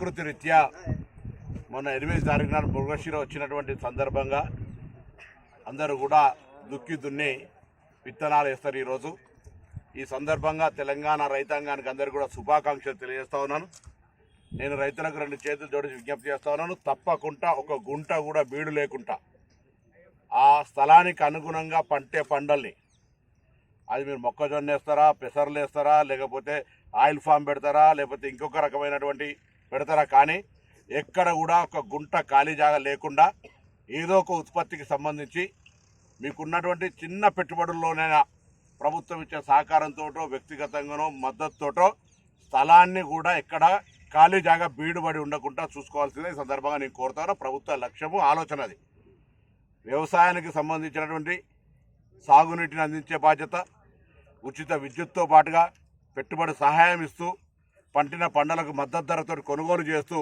ప్రకృతి రీత్యా మొన్న 8 తారీఖు నాడు మృగశిర వచ్చినటువంటి సందర్భంగా అందరూ కూడా దుక్కి దున్ని విత్తనాలు వేస్తారు. ఈరోజు ఈ సందర్భంగా తెలంగాణ రైతాంగానికి అందరికీ కూడా శుభాకాంక్షలు తెలియజేస్తా ఉన్నాను. నేను రైతులకు 2 చేతులు జోడించి విజ్ఞప్తి చేస్తా ఉన్నాను. తప్పకుండా ఒక గుంట కూడా బీడు లేకుండా ఆ స్థలానికి అనుగుణంగా పంటే పంటల్ని, అది మీరు మొక్కజొన్న వేస్తారా, పెసర్లు వేస్తారా, లేకపోతే ఆయిల్ ఫామ్ పెడతారా, లేకపోతే ఇంకొక రకమైనటువంటి పెడతారా, కానీ ఎక్కడ కూడా ఒక గుంట ఖాళీ జాగా లేకుండా ఏదో ఒక ఉత్పత్తికి సంబంధించి మీకున్నటువంటి చిన్న పెట్టుబడుల్లోనైనా ప్రభుత్వం ఇచ్చే సహకారంతో వ్యక్తిగతంగానో మద్దతుతోటో స్థలాన్ని కూడా ఎక్కడ ఖాళీ జాగా బీడుబడి ఉండకుండా చూసుకోవాల్సిందే ఈ సందర్భంగా నేను కోరుతాను. ప్రభుత్వ లక్ష్యము ఆలోచన అది. వ్యవసాయానికి సంబంధించినటువంటి సాగునీటిని అందించే బాధ్యత, ఉచిత విద్యుత్తో పాటుగా పెట్టుబడి సహాయం ఇస్తూ పంటిన పంటలకు మద్దతు ధరతో కొనుగోలు చేస్తూ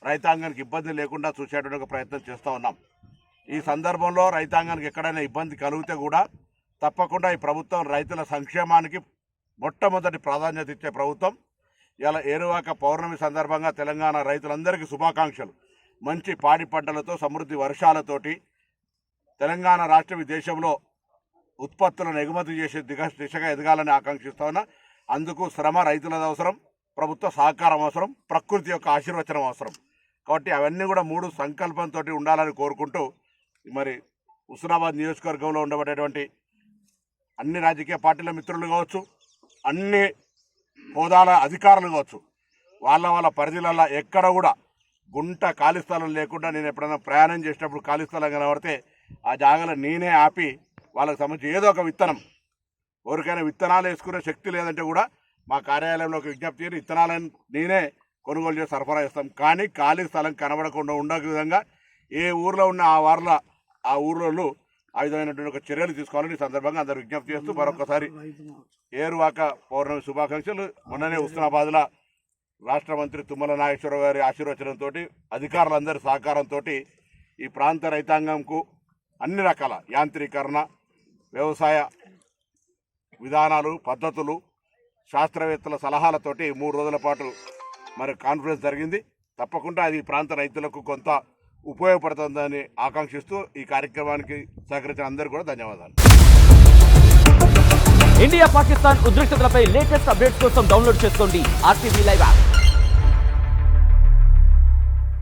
రైతాంగానికి ఇబ్బంది లేకుండా చూసేటువంటి ప్రయత్నం చేస్తూ ఉన్నాం. ఈ సందర్భంలో రైతాంగానికి ఎక్కడైనా ఇబ్బంది కలిగితే కూడా తప్పకుండా ఈ ప్రభుత్వం రైతుల సంక్షేమానికి మొట్టమొదటి ప్రాధాన్యత ఇచ్చే ప్రభుత్వం. ఇలా ఏరువాక పౌర్ణమి సందర్భంగా తెలంగాణ రైతులందరికీ శుభాకాంక్షలు. మంచి పాడి పంటలతో సమృద్ధి వర్షాలతోటి తెలంగాణ రాష్ట్రం ఈ దేశంలో ఉత్పత్తులను ఎగుమతి చేసే దిశగా ఎదగాలని ఆకాంక్షిస్తా ఉన్నా. అందుకు శ్రమ రైతులది అవసరం, ప్రభుత్వ సహకారం అవసరం, ప్రకృతి యొక్క ఆశీర్వచనం అవసరం. కాబట్టి అవన్నీ కూడా 3 సంకల్పంతో ఉండాలని కోరుకుంటూ, మరి హుస్నాబాద్ నియోజకవర్గంలో ఉండబడేటువంటి అన్ని రాజకీయ పార్టీల మిత్రులు కావచ్చు, అన్ని హోదాల అధికారులు కావచ్చు, వాళ్ళ పరిధిలలో ఎక్కడ కూడా గుంట ఖాళీ స్థలం లేకుండా, నేను ఎప్పుడైనా ప్రయాణం చేసినప్పుడు ఖాళీ స్థలం కనబడితే ఆ జాగాలో నేనే ఆపి వాళ్ళకి సంబంధించి ఏదో ఒక విత్తనం, ఎవరికైనా విత్తనాలు వేసుకునే శక్తి లేదంటే కూడా మా కార్యాలయంలో ఒక విజ్ఞప్తి చేసి విత్తనాలను నేనే కొనుగోలు చేసి సరఫరా చేస్తాం. కానీ ఖాళీ స్థలం కనబడకుండా ఉండే విధంగా ఏ ఊర్లో ఉన్న ఆ ఊర్లలో ఆ విధమైనటువంటి ఒక చర్యలు తీసుకోవాలని ఈ సందర్భంగా అందరూ విజ్ఞప్తి చేస్తూ మరొకసారి ఏరువాక పౌర్ణమి శుభాకాంక్షలు. మొన్ననే హుస్నాబాద్లో రాష్ట్ర మంత్రి తుమ్మల నాగేశ్వరరావు గారి ఆశీర్వచనంతో, అధికారులందరి సహకారంతో ఈ ప్రాంత రైతాంగంకు అన్ని రకాల యాంత్రీకరణ, వ్యవసాయ విధానాలు, పద్ధతులు, శాస్త్రవేత్తల సలహాలతోటి 3 రోజుల పాటు మరి కాన్ఫరెన్స్ జరిగింది. తప్పకుండా అది ప్రాంత రైతులకు కొంత ఉపయోగపడుతుందని ఆకాంక్షిస్తూ ఈ కార్యక్రమానికి సహకరించిన అందరికీ కూడా ధన్యవాదాలు. ఇండియా పాకిస్తాన్ ఉద్రిక్తతలపై లేటెస్ట్ అప్డేట్స్ కోసం డౌన్లోడ్ చేసుకోండి RTV లైవ్ యాప్.